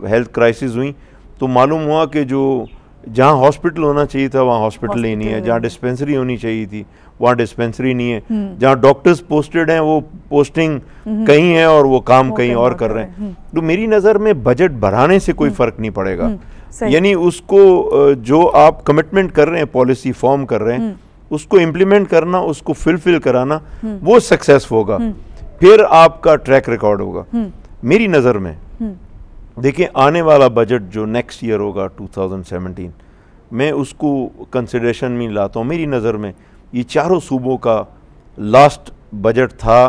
हेल्थ क्राइसिस हुई तो मालूम हुआ कि जो जहाँ हॉस्पिटल होना चाहिए था वहाँ हॉस्पिटल ही नहीं है, जहाँ डिस्पेंसरी होनी चाहिए थी वहाँ डिस्पेंसरी नहीं है, जहाँ डॉक्टर्स पोस्टेड हैं वो पोस्टिंग कहीं है और वो काम कहीं और कर रहे हैं। तो मेरी नज़र में बजट बढ़ाने से कोई फ़र्क नहीं पड़ेगा, यानी उसको जो आप कमिटमेंट कर रहे हैं, पॉलिसी फॉर्म कर रहे हैं, उसको इम्प्लीमेंट करना, उसको फुलफिल कराना, वो सक्सेस होगा, फिर आपका ट्रैक रिकॉर्ड होगा। मेरी नज़र में देखिए आने वाला बजट जो नेक्स्ट ईयर होगा 2017, मैं उसको कंसिडरेशन में लाता हूँ। मेरी नज़र में ये चारों सूबों का लास्ट बजट था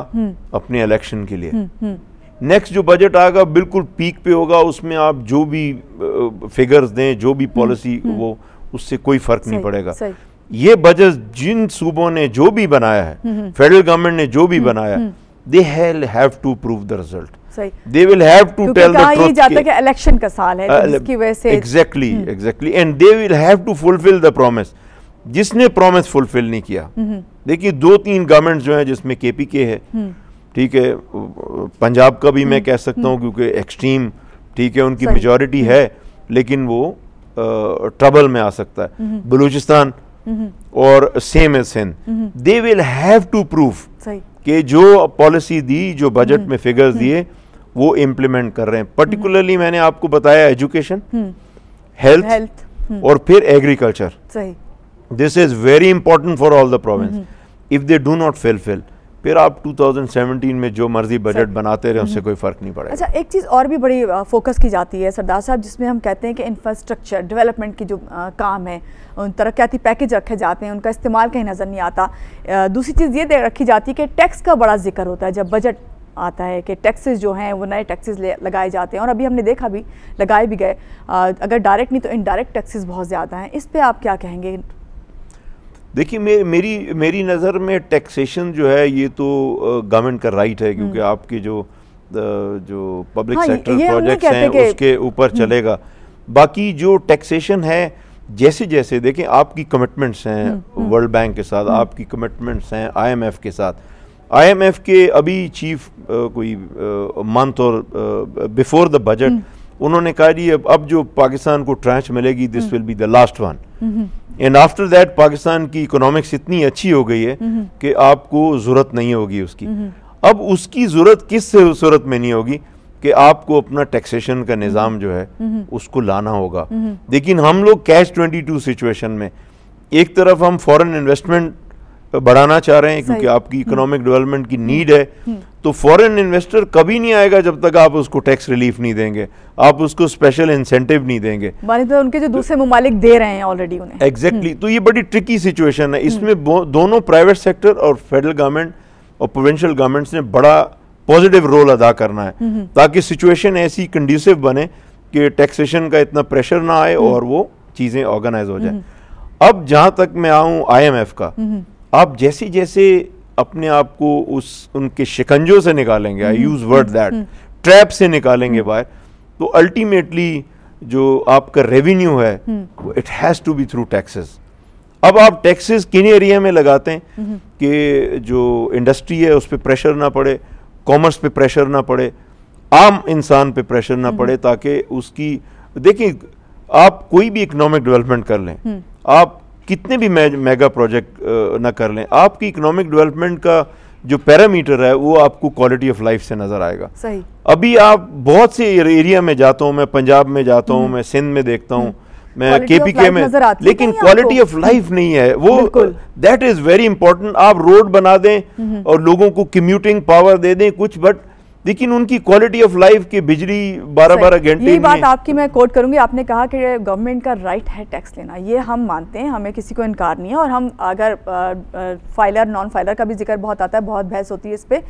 अपने इलेक्शन के लिए। नेक्स्ट जो बजट आएगा बिल्कुल पीक पे होगा, उसमें आप जो भी फिगर्स दें, जो भी पॉलिसी, वो उससे कोई फ़र्क नहीं पड़ेगा। ये बजट जिन सूबों ने जो भी बनाया है, फेडरल गवर्नमेंट ने जो भी बनाया, they have to prove the result, they will have to tell the truth। ये जाता है कि इलेक्शन का साल है, तो जिसकी वजह से exactly and they will have to fulfill the promise। जिसने प्रॉमिस फुलफिल नहीं किया, देखिए 2-3 गवर्नमेंट जो है जिसमें KPK है, ठीक है, पंजाब का भी मैं कह सकता हूँ क्योंकि एक्सट्रीम, ठीक है, उनकी मेजॉरिटी है लेकिन वो ट्रबल में आ सकता है, बलूचिस्तान और same as Sindh, they will have to prove कि जो पॉलिसी दी, जो बजट में फिगर्स दिए, वो इम्प्लीमेंट कर रहे हैं। पर्टिकुलरली मैंने आपको बताया एजुकेशन, हेल्थ और फिर agriculture. This is very important for all the province. If they do not fulfil, फिर आप 2017 में जो मर्जी बजट बनाते रहे, उससे कोई फ़र्क नहीं पड़ेगा। अच्छा, एक चीज़ और भी बड़ी फोकस की जाती है सरदार साहब, जिसमें हम कहते हैं कि इंफ्रास्ट्रक्चर डेवलपमेंट की जो काम है, उन तरक्याती पैकेज रखे जाते हैं, उनका इस्तेमाल कहीं नज़र नहीं आता। दूसरी चीज़ ये रखी जाती है कि टैक्स का बड़ा जिक्र होता है जब बजट आता है, कि टैक्सेस जो हैं वो नए टैक्सेस लगाए जाते हैं, और अभी हमने देखा भी लगाए भी गए, अगर डायरेक्ट नहीं तो इनडायरेक्ट टैक्सेस बहुत ज़्यादा हैं। इस पर आप क्या कहेंगे? देखिए, मेरी नज़र में टैक्सेशन जो है ये तो गवर्नमेंट का राइट है, क्योंकि आपके जो पब्लिक सेक्टर प्रोजेक्ट्स हैं उसके ऊपर चलेगा। बाकी जो टैक्सेशन है, जैसे जैसे देखें आपकी कमिटमेंट्स हैं वर्ल्ड बैंक के साथ, आपकी कमिटमेंट्स हैं IMF के साथ। IMF के अभी चीफ कोई मंथ और बिफोर द बजट उन्होंने कहा जी अब जो पाकिस्तान को ट्रांच मिलेगी, this will be the last one, and after that Pakistan की इकोनॉमिक्स इतनी अच्छी हो गई है कि आपको ज़रूरत नहीं होगी उसकी। अब उसकी ज़रूरत किस सूरत में नहीं होगी कि आपको अपना टैक्सेशन का निज़ाम जो है उसको लाना होगा। लेकिन हम लोग कैश 22 सिचुएशन में, एक तरफ हम फॉरेन इन्वेस्टमेंट बढ़ाना चाह रहे हैं क्योंकि आपकी इकोनॉमिक डेवलपमेंट की नीड है, तो फॉरेन इन्वेस्टर कभी नहीं आएगा जब तक आप उसको टैक्स रिलीफ नहीं देंगे, आप उसको स्पेशल इंसेंटिव नहीं देंगे, तो उनके जो दूसरे ममालिक दे रहे हैं ऑलरेडी उन्हें। एग्जैक्टली तो ये बड़ी ट्रिकी सिचुएशन है। इसमें दोनों प्राइवेट सेक्टर और फेडरल गवर्नमेंट और प्रोविंशियल गवर्नमेंट्स ने बड़ा पॉजिटिव रोल अदा करना है, ताकि सिचुएशन ऐसी कंड्यूसिव बने कि टैक्सेशन का इतना प्रेशर ना आए और वो चीज़ें ऑर्गेनाइज हो जाए। अब जहाँ तक मैं आऊँ IMF का, आप जैसे जैसे अपने आप को उनके शिकंजों से निकालेंगे, I use word that, trap से निकालेंगे बाहर, तो अल्टीमेटली जो आपका रेवेन्यू है it has to be through taxes. अब आप टैक्सेस किन एरिया में लगाते हैं कि जो इंडस्ट्री है उस पर प्रेशर ना पड़े, कॉमर्स पे प्रेशर ना पड़े, आम इंसान पे प्रेशर ना पड़े, ताकि उसकी, देखिए आप कोई भी इकोनॉमिक डेवलपमेंट कर लें, आप कितने भी मेगा प्रोजेक्ट ना कर लें, आपकी इकोनॉमिक डेवलपमेंट का जो पैरामीटर है वो आपको क्वालिटी ऑफ लाइफ से नजर आएगा। सही। अभी आप बहुत से एरिया में जाता हूँ, मैं पंजाब में जाता हूँ, मैं सिंध में देखता हूँ, मैं KPK में, लेकिन क्वालिटी ऑफ लाइफ नहीं है वो। That is very important. आप रोड बना दें और लोगों को कम्यूटिंग पावर दे दें कुछ, बट लेकिन उनकी क्वालिटी ऑफ लाइफ की बिजली 12-12 घंटे। ये बात आपकी मैं कोट करूंगी, आपने कहा कि गवर्नमेंट का राइट है टैक्स लेना, ये हम मानते हैं, हमें किसी को इनकार नहीं है, और हम अगर फाइलर नॉन फाइलर का भी जिक्र बहुत आता है, बहुत बहस होती है इस पर,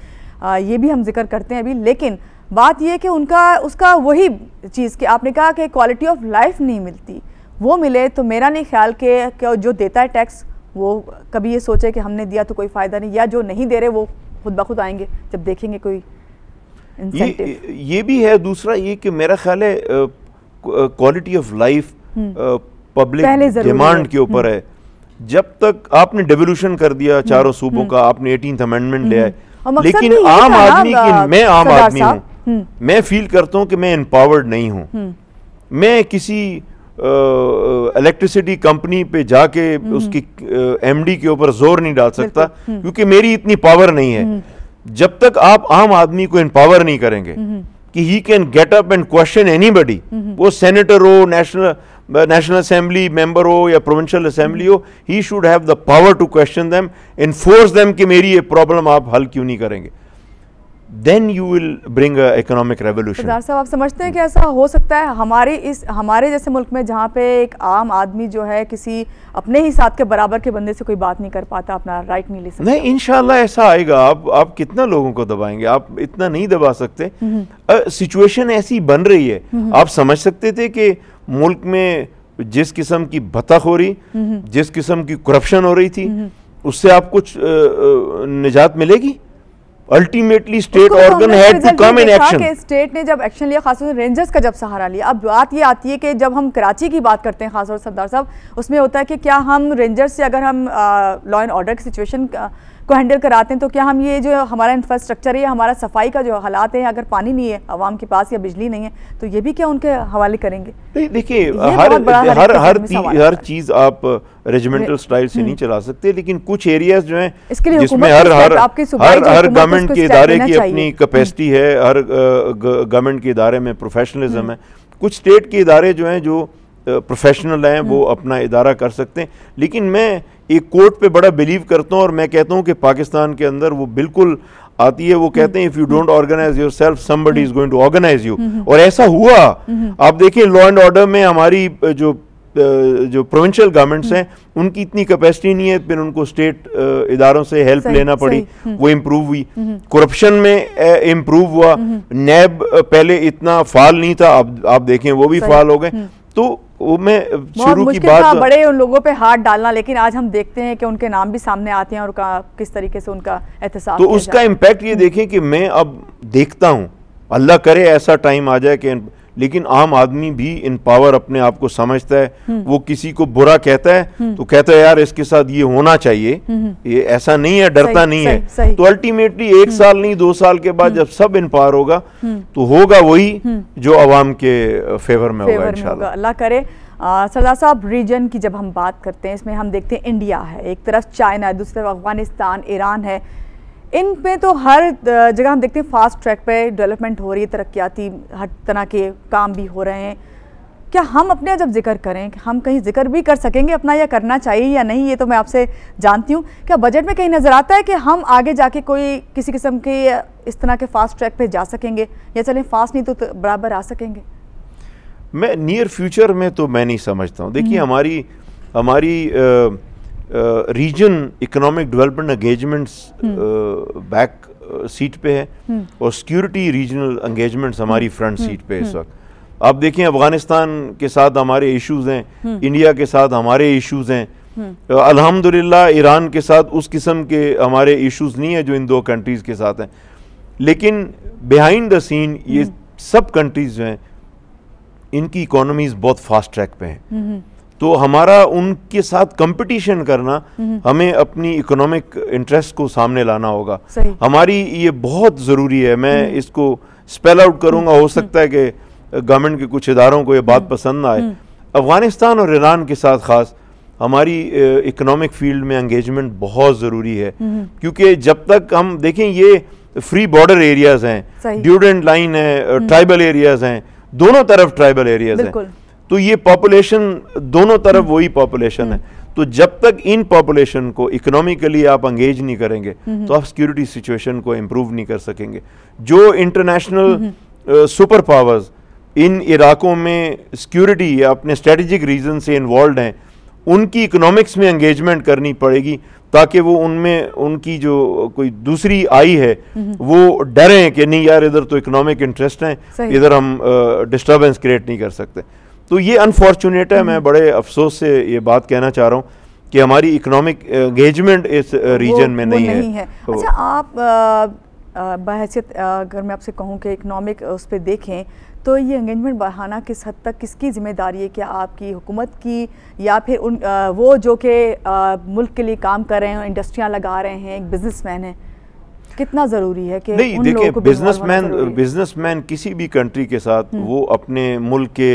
ये भी हम जिक्र करते हैं अभी, लेकिन बात ये कि उसका वही चीज़ कि आपने कहा कि क्वालिटी ऑफ लाइफ नहीं मिलती, वो मिले तो मेरा नहीं ख्याल कि जो देता है टैक्स वो कभी ये सोचे कि हमने दिया तो कोई फ़ायदा नहीं, या जो नहीं दे रहे वो खुद ब खुद आएंगे जब देखेंगे कोई ये भी है। दूसरा ये कि मेरा ख्याल है quality of life public demand के ऊपर है। जब तक आपने डेवोल्यूशन कर दिया चारों सूबों का, आपने 18th अमेंडमेंट लिया है, लेकिन आम आदमी की, मैं आम आदमी हूँ, मैं फील करता हूँ कि मैं एम्पावर्ड नहीं हूँ। मैं किसी इलेक्ट्रिसिटी कंपनी पे जाके उसकी MD के ऊपर जोर नहीं डाल सकता, क्योंकि मेरी इतनी पावर नहीं है। जब तक आप आम आदमी को एम्पावर नहीं करेंगे कि he can get up and question anybody, वो सेनेटर हो, नेशनल असेंबली मेंबर हो या प्रोविंशियल असेंबली हो, he should have the power to question them, enforce them कि मेरी ये प्रॉब्लम आप हल क्यों नहीं करेंगे, then you will bring a economic revolution. Sardar साहब, आप समझते हैं कि ऐसा हो सकता है हमारे जैसे मुल्क में, जहाँ पे एक आम आदमी जो है किसी अपने ही साथ के बराबर के बंदे से कोई बात नहीं कर पाता, अपना राइट नहीं ले सकता? नहीं, इंशाल्लाह ऐसा आएगा। आप कितना लोगों को दबाएंगे, आप इतना नहीं दबा सकते। सिचुएशन ऐसी बन रही है। आप समझ सकते थे कि मुल्क में जिस किस्म की भत्ताखोरी, जिस किस्म की करप्शन हो रही थी, उससे आप कुछ निजात मिलेगी? Ultimately state organ had to come in action. State ने जब एक्शन लिया, खासतौर से रेंजर्स का जब सहारा लिया। अब बात ये आती है कि जब हम कराची की बात करते हैं खासतौर से सरदार साहब, उसमें होता है कि क्या हम रेंजर्स से अगर हम लॉ एंड ऑर्डर की सिचुएशन को हैंडल कराते हैं, तो क्या हम ये जो हमारा इंफ्रास्ट्रक्चर है, हमारा सफाई का जो हालात है, अगर पानी नहीं है आवाम के पास या बिजली नहीं है, तो ये भी क्या उनके हवाले करेंगे? नहीं, देखिए हर चीज आप रेजिमेंटल स्टाइल से नहीं चला सकते, लेकिन कुछ एरियाज जो हैं जिसमें हर गवर्नमेंट के इदारे की अपनी कैपेसिटी है, हर गवर्नमेंट के इदारे में प्रोफेशनलिज्म है। कुछ स्टेट के इदारे जो हैं जो प्रोफेशनल हैं वो अपना इदारा कर सकते हैं। लेकिन मैं एक कोर्ट पे बड़ा बिलीव करता हूँ और मैं कहता हूँ कि पाकिस्तान के अंदर वो बिल्कुल आती है। वो कहते हैं if you don't organise yourself somebody is going to organise you, और ऐसा हुआ। आप देखिए लॉ एंड ऑर्डर में हमारी जो प्रोविंशियल गवर्नमेंट्स हैं उनकी इतनी कैपेसिटी नहीं है, फिर उनको स्टेट इदारों से हेल्प लेना पड़ी, वो इम्प्रूव हुई। करप्शन में इम्प्रूव हुआ। नैब पहले इतना फाल नहीं था, अब आप देखें वो भी फाल हो गए। तो वो मैं शुरू की बात बड़े उन लोगों पे हाथ डालना, लेकिन आज हम देखते हैं कि उनके नाम भी सामने आते हैं और किस तरीके से उनका एहतसाब तो उसका इम्पैक्ट ये देखें कि मैं अब देखता हूँ, अल्लाह करे ऐसा टाइम आ जाए कि, लेकिन आम आदमी भी इन पावर अपने आप को समझता है। वो किसी को बुरा कहता है तो कहता है यार इसके साथ ये होना चाहिए, ये ऐसा नहीं है, डरता नहीं है। तो अल्टीमेटली 1 साल नहीं 2 साल के बाद जब सब इन पावर होगा तो होगा वही जो अवाम के फेवर में होगा इंशाल्लाह। अल्लाह करे। सरदार साहब, रीजन की जब हम बात करते हैं इसमें हम देखते हैं इंडिया है, एक तरफ चाइना है, दूसरी तरफ अफगानिस्तान, ईरान है। इन पे तो हर जगह हम देखते हैं फास्ट ट्रैक पे डेवलपमेंट हो रही है, तरक्याती हर तरह के काम भी हो रहे हैं। क्या हम अपने जब जिक्र करें, हम कहीं जिक्र भी कर सकेंगे अपना, या करना चाहिए या नहीं, ये तो मैं आपसे जानती हूँ। क्या बजट में कहीं नज़र आता है कि हम आगे जाके कोई किसी किस्म के इस तरह के फास्ट ट्रैक पे जा सकेंगे, या चलें फास्ट नहीं तो बराबर आ सकेंगे? मैं नियर फ्यूचर में तो मैं नहीं समझता हूँ। देखिए हमारी region economic development engagements back seat पे है और सिक्योरिटी रीजनल एंगेजमेंट्स हमारी फ्रंट सीट पे इस वक्त। आप देखें अफगानिस्तान के साथ हमारे इश्यूज हैं, इंडिया के साथ हमारे इश्यूज हैं। अल्हम्दुलिल्लाह ईरान के साथ उस किस्म के हमारे इश्यूज नहीं है जो इन 2 कंट्रीज के साथ हैं। लेकिन बिहाइंड द सीन ये सब कंट्रीज जो हैं इनकी इकोनॉमीज बहुत फास्ट ट्रैक पे हैं। तो हमारा उनके साथ कंपटीशन करना, हमें अपनी इकोनॉमिक इंटरेस्ट को सामने लाना होगा। हमारी ये बहुत ज़रूरी है। मैं इसको स्पेल आउट करूंगा, हो सकता है कि गवर्नमेंट के कुछ इदारों को ये बात पसंद ना आए। अफगानिस्तान और ईरान के साथ खास हमारी इकोनॉमिक फील्ड में एंगेजमेंट बहुत ज़रूरी है, क्योंकि जब तक हम देखें ये फ्री बॉर्डर एरियाज हैं, ड्यूरेंट लाइन है, ट्राइबल एरियाज हैं, दोनों तरफ ट्राइबल एरियाज हैं। तो ये पॉपुलेशन दोनों तरफ वही पॉपुलेशन है। तो जब तक इन पॉपुलेशन को इकोनॉमिकली आप एंगेज नहीं करेंगे तो आप सिक्योरिटी सिचुएशन को इम्प्रूव नहीं कर सकेंगे। जो इंटरनेशनल सुपर पावर्स इन इलाकों में सिक्योरिटी या अपने स्ट्रेटेजिक रीजन से इन्वॉल्व हैं, उनकी इकोनॉमिक्स में एंगेजमेंट करनी पड़ेगी ताकि वो उनमें उनकी जो कोई दूसरी आई है वो डरें कि नहीं यार इधर तो इकोनॉमिक इंटरेस्ट है, इधर हम डिस्टर्बेंस क्रिएट नहीं कर सकते। तो ये अनफॉर्चुनेट है। मैं बड़े अफसोस से ये बात कहना चाह रहा हूँ कि हमारी इकोनॉमिक एंगेजमेंट इस रीजन में नहीं है। अच्छा, आप बहैसियत अगर मैं आपसे कहूँ कि इकोनॉमिक उस पर देखें तो ये एंगेजमेंट बढ़ाना किस हद तक किसकी जिम्मेदारी है? क्या आपकी हुकूमत की, या फिर उन वो जो कि मुल्क के लिए काम कर रहे हैं, इंडस्ट्रियाँ लगा रहे हैं, एक बिजनेसमैन है, कितना ज़रूरी है कि नहीं? देखिए बिजनेसमैन किसी भी कंट्री के साथ वो अपने मुल्क के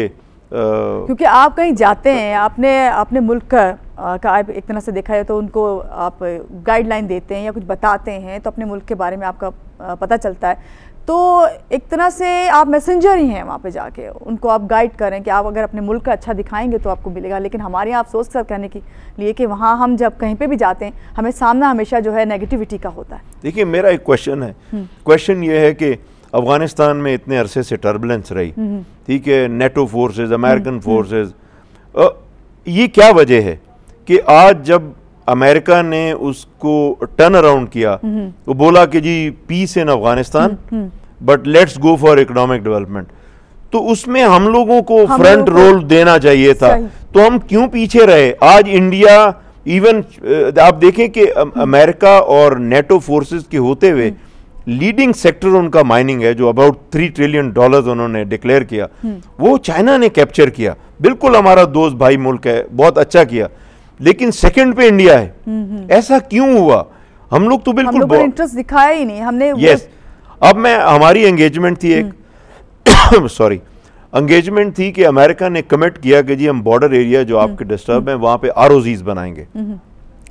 क्योंकि आप कहीं जाते हैं, आपने अपने मुल्क का एक तरह से देखा है तो उनको आप गाइडलाइन देते हैं या कुछ बताते हैं तो अपने मुल्क के बारे में आपका पता चलता है। तो एक तरह से आप मैसेंजर ही हैं वहाँ पे जाके, उनको आप गाइड करें कि आप अगर अपने मुल्क का अच्छा दिखाएंगे तो आपको मिलेगा। लेकिन हमारे यहाँ अफसोस सर कहने के लिए कि वहाँ हम जब कहीं पे भी जाते हैं हमें सामना हमेशा जो है नेगेटिविटी का होता है। देखिए मेरा एक क्वेश्चन है, क्वेश्चन ये है कि अफगानिस्तान में इतने अरसे से टर्बुलेंस रही, ठीक है, नेटो फोर्सेस, अमेरिकन फोर्सेस, ये क्या वजह है कि आज जब अमेरिका ने उसको टर्न अराउंड किया, वो बोला कि जी peace in Afghanistan but let's go for economic development, तो उसमें हम लोगों को फ्रंट रोल देना चाहिए था, तो हम क्यों पीछे रहे? आज इंडिया इवन आप देखें कि अमेरिका और नेटो फोर्सेस के होते हुए लीडिंग सेक्टर उनका माइनिंग है, जो अबाउट $3 ट्रिलियन उन्होंने डिक्लेयर किया, वो चाइना ने कैप्चर किया। बिल्कुल हमारा दोस्त भाई मुल्क है, बहुत अच्छा किया, लेकिन सेकंड पे इंडिया है। ऐसा क्यों हुआ? हम लोग तो बिल्कुल इंटरेस्ट दिखाया ही नहीं हमने। यस, अब मैं हमारी एंगेजमेंट थी एक सॉरी एंगेजमेंट थी कि अमेरिका ने कमिट किया कि जी हम बॉर्डर एरिया जो आपके डिस्टर्ब हैं वहां पे ROZs बनाएंगे,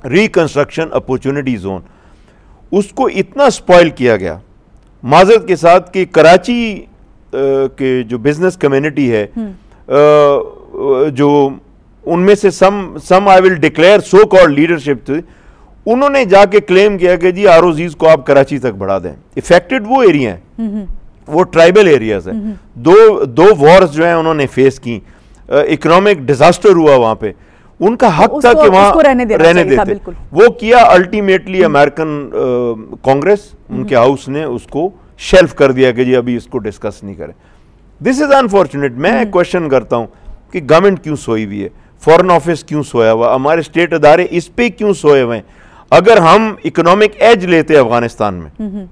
रिकंस्ट्रक्शन अपॉर्चुनिटी जोन। उसको इतना स्पॉइल किया गया माजरत के साथ कि कराची के जो बिजनेस कम्युनिटी है जो उनमें से some I will declare so called leadership थी, उन्होंने जाके क्लेम किया कि जी आरओजीज को आप कराची तक बढ़ा दें। इफेक्टेड वो एरिया हैं, वो ट्राइबल एरियाज हैं। दो वॉर्स जो हैं उन्होंने फेस की, इकोनॉमिक डिजास्टर हुआ वहां पे, उनका हक था कि वहां रहने देते। वो किया, अल्टीमेटली अमेरिकन कांग्रेस उनके हाउस ने उसको शेल्फ कर दिया कि जी अभी इसको डिस्कस नहीं करें। This is unfortunate. मैं क्वेश्चन करता हूं कि गवर्नमेंट क्यों सोई हुई है, फॉरेन ऑफिस क्यों सोया हुआ, हमारे स्टेट अदारे इस पे क्यों सोए हुए हैं। अगर हम इकोनॉमिक एज लेते अफगानिस्तान में,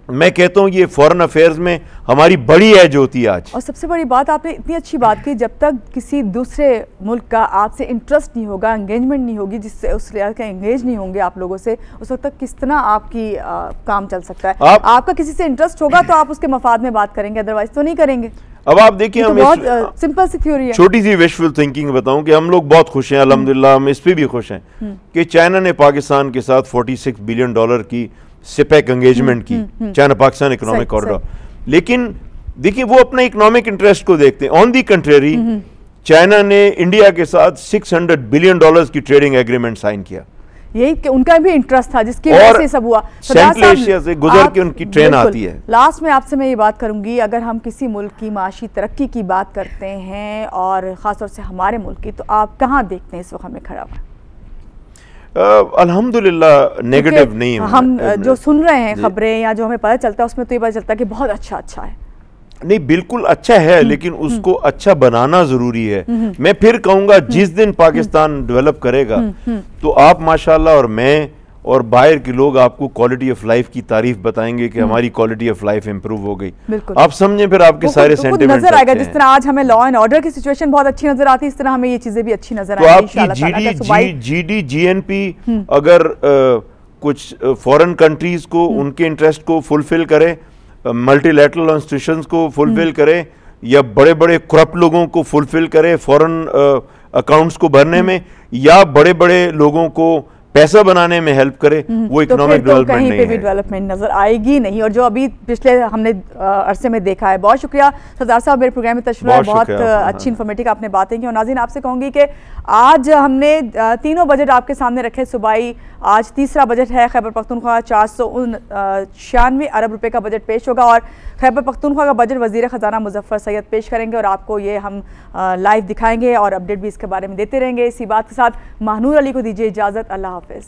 मैं कहता हूं ये फॉरेन अफेयर्स में हमारी बड़ी एज होती है आज। और सबसे बड़ी बात, आपने इतनी अच्छी बात की, जब तक किसी दूसरे मुल्क का आपसे इंटरेस्ट नहीं होगा, एंगेजमेंट नहीं होगी, जिससे उस लिहाज का एंगेज नहीं होंगे आप लोगों से, उस वक्त तक किस तरह आपकी काम चल सकता है। आपका किसी से इंटरेस्ट होगा तो आप उसके मफाद में बात करेंगे, अदरवाइज तो नहीं करेंगे। अब आप देखिए, हम बहुत सिंपल सी थ्योरी है। छोटी सी विशफुल थिंकिंग बताऊं कि हम लोग बहुत खुश हैं, अल्हम्दुलिल्लाह, हम इस पे भी खुश हैं कि चाइना ने पाकिस्तान के साथ $46 बिलियन की सिपेक एंगेजमेंट की, चाइना पाकिस्तान इकोनॉमिक कॉरिडोर। लेकिन देखिए वो अपना इकोनॉमिक इंटरेस्ट को देखते हैं। ऑन दी कंट्रेरी, चाइना ने इंडिया के साथ $600 बिलियन की ट्रेडिंग एग्रीमेंट साइन किया। यही उनका भी इंटरेस्ट था, जिसकी वजह से सब हुआ। सेंट्रल एशिया से गुजर के उनकी ट्रेन आती है। लास्ट में आपसे मैं ये बात करूंगी, अगर हम किसी मुल्क की माशी तरक्की की बात करते हैं और खासतौर से हमारे मुल्क की, तो आप कहाँ देखते हैं इस वक्त हमें खड़ा हुआ? अल्हम्दुलिल्लाह नेगेटिव नहीं है। हम जो सुन रहे हैं खबरें या जो हमें पता चलता है, उसमें तो ये पता चलता है कि बहुत अच्छा है। नहीं, बिल्कुल अच्छा है, लेकिन उसको अच्छा बनाना जरूरी है। मैं फिर कहूंगा, जिस दिन पाकिस्तान डेवलप करेगा तो आप माशाल्लाह और मैं और बाहर के लोग आपको क्वालिटी ऑफ लाइफ की तारीफ बताएंगे कि हमारी क्वालिटी ऑफ लाइफ इंप्रूव हो गई। आप समझें, फिर आपके सारे सेंटिमेंट नजर आएगा। जिस तरह आज हमें लॉ एंड ऑर्डर की सिचुएशन बहुत अच्छी नजर आती है, इस तरह हमें ये चीजें भी अच्छी नजर आएंगी। तो आपकी जीडी जीएनपी अगर कुछ फॉरेन कंट्रीज को उनके इंटरेस्ट को फुलफिल करे, मल्टीलैटरल इंस्टीट्यूशंस को फुलफिल करे, या बड़े बड़े करप्ट लोगों को फुलफिल करे फॉरेन अकाउंट्स को भरने में, या बड़े बड़े लोगों को पैसा बनाने में हेल्प करे, वो इकोनॉमिक डेवलपमेंट नहीं है। कहीं पे भी डेवलपमेंट नजर आएगी नहीं। और जो अभी पिछले हमने अरसे में देखा है। बहुत शुक्रिया सरदार साहब, मेरे प्रोग्राम में तशरीफ लाए, बहुत अच्छी इन्फॉर्मेटिव आपने बातें की। और नाज़रीन, आपसे कहूंगी कि आज हमने तीनों बजट आपके सामने रखे सुबाई। आज तीसरा बजट है खैबर पख्तूनख्वा, 496 अरब रुपए का बजट पेश होगा और खैबर पख्तूनख्वा का बजट वजीर ख़जाना मुजफ्फर सैयद पेश करेंगे और आपको ये हम लाइव दिखाएंगे और अपडेट भी इसके बारे में देते रहेंगे। इसी बात के साथ महानूर अली को दीजिए इजाज़त। अल्लाह हाफ़िज़।